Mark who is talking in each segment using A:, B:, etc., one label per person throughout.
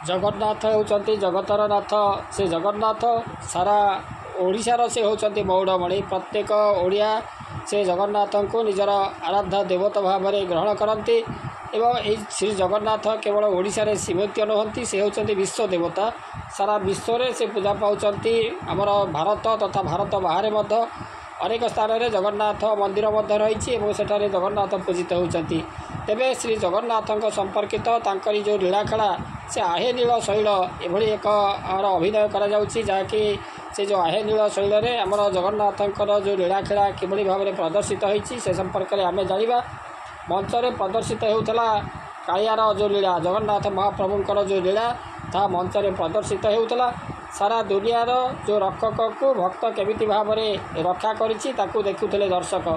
A: जगन्नाथ होउचंती जगतर नाथ से जगन्नाथ सारा ओडिशार से होउचंती मौड़मणि प्रत्येक ओडिया से जगन्नाथ को निजर आराध्य देवता भाव में ग्रहण करती एवं ये श्री जगन्नाथ केवल ओडिशा रे सीमित नुहंती से होउचंती विश्व देवता सारा विश्व रे से पूजा पाउचंती आमर भारत तथा भारत बाहर मध्य अनेक स्थान में जगन्नाथ मंदिर रही सेठारे जगन्नाथ पूजित होती तेबे श्री जगन्नाथ संपर्कित तांकरी जो लीलाखेला से आहे नील शैल एभली एक अभिनय कराकि से जो आहे नील शैल में आमर जगन्नाथंकर जो लीलाखेला किभली भाव में प्रदर्शित होती से संपर्क में आम जाना मंच में प्रदर्शित होता कालियार जो लीला जगन्नाथ महाप्रभुंकर जो लीला ता मंच में प्रदर्शित होता सारा दुनियार जो रक्षक को भक्त केमिति भाव में रक्षा करिछि ताकू देखुथिले दर्शक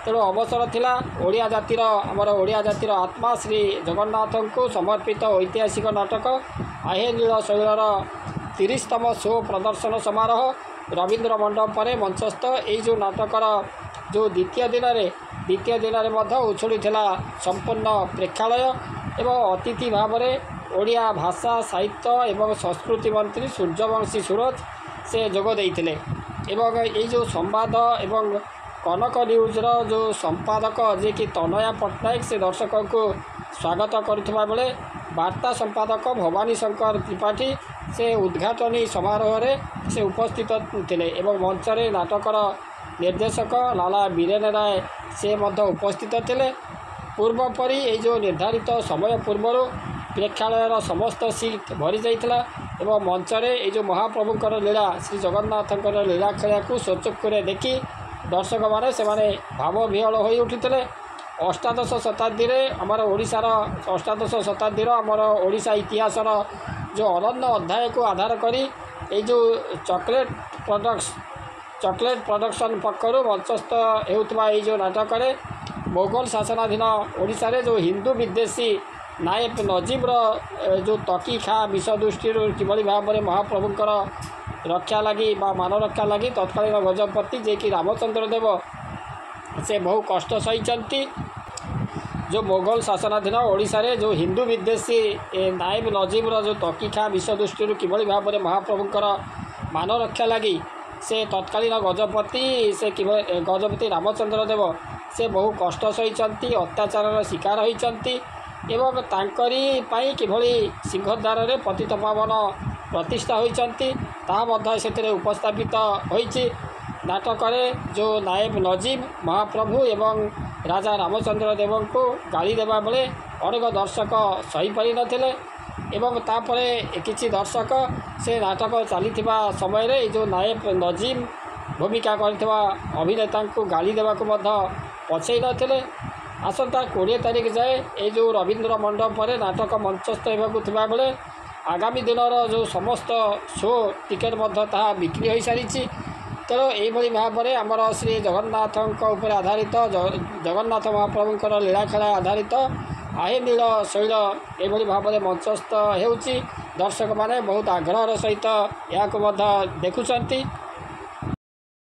A: तेणु अवसर थिला ओडिया जातिर आमर ओडिया जातिर आत्मा श्री जगन्नाथ को समर्पित ऐतिहासिक नाटक आहे नील शैलर 30तम शो प्रदर्शन समारोह रवींद्र मंडप पर मंचस्थ ये जो नाटकर जो द्वितीय दिन में उछुड़ी संपूर्ण प्रेक्षालय एवं अतिथि भाव में ओडिया भाषा साहित्य एवं संस्कृति मंत्री सूर्यवंशी सूरज से जोग देइथिले एवं ये जो संवाद एवं कनक न्यूज़र जो संपादक जे कि तनया पट्टनायक से दर्शक को स्वागत करुवा बेले वार्ता संपादक भवानी शंकर त्रिपाठी से उद्घाटनी समारोह में से उपस्थित थिले एवं मंच में नाटकर निर्देशक लाला बीरेन राय से मध्य उपस्थित थिले पूर्व परी ये जो निर्धारित समय पूर्व प्रेक्षालयर समस्त सीट भरी जाइथिला एवं मंच में ये जो महाप्रभुंकर लीला श्री जगन्नाथंकर लीला खेला को स्वचक्षुरे देखि दर्शक माने से भाव विहल हो उठिते अष्टादश शताब्दी आमर ओडिशार अष्टादश शताब्दी आमर ओडिशा इतिहासर जो अनन्य अध्याय को आधार करी ये जो चॉकलेट प्रोडक्शन पक्षर मंचस्थ होता ये जो नाटक मोगल शासनाधीन ओडिशा रे जो हिंदू विदेशी नायक नजीब जो तकी खा विष दृष्टि किभली भाव में महाप्रभुंकर रक्षा लगी मान रक्षा लगी तत्कालीन गजपति जे कि रामचंद्र देव से बहु कष्ट सही जो मोगल शासनाधीन ओडिशा रे जो हिंदू विदेशी नायब नजीबर जो तकी खा विष दृष्टि किभली भाव में महाप्रभुंकर मान रक्षा लगी से तत्कालीन गजपति से गजपति रामचंद्र देव से बहु कष्ट सही अत्याचार शिकार होती एवं तांकरी पाई किभली सिंहद्वार रे पतित पावन प्रतिष्ठा होती से उपस्थापित होती नाटक जो नायब नजीब महाप्रभु एवं राजा रामचंद्र देव को गाली देवा बेले अनेक दर्शक सही पारि नथिले एवं तापरे किछि दर्शक से नाटक चली समय रे जो नायब नजीब भूमिका करथिबा अभिनेता को गाली देवा को पछई नथिले आसंता 20 तारिख जाए ये जो रवींद्र मंडप पर नाटक मंचस्थ होगा बेले आगामी दिन जो समस्त शो टिकेट बिक्री हो सारी तेणु यही भाव में आमर श्री जगन्नाथ उपर आधारित जगन्नाथ महाप्रभुंकर लीलाखेला आधारित आहे नील शैल ये भाव में मंचस्थ हो दर्शक माने बहुत आग्रहर सहित या देखुंट।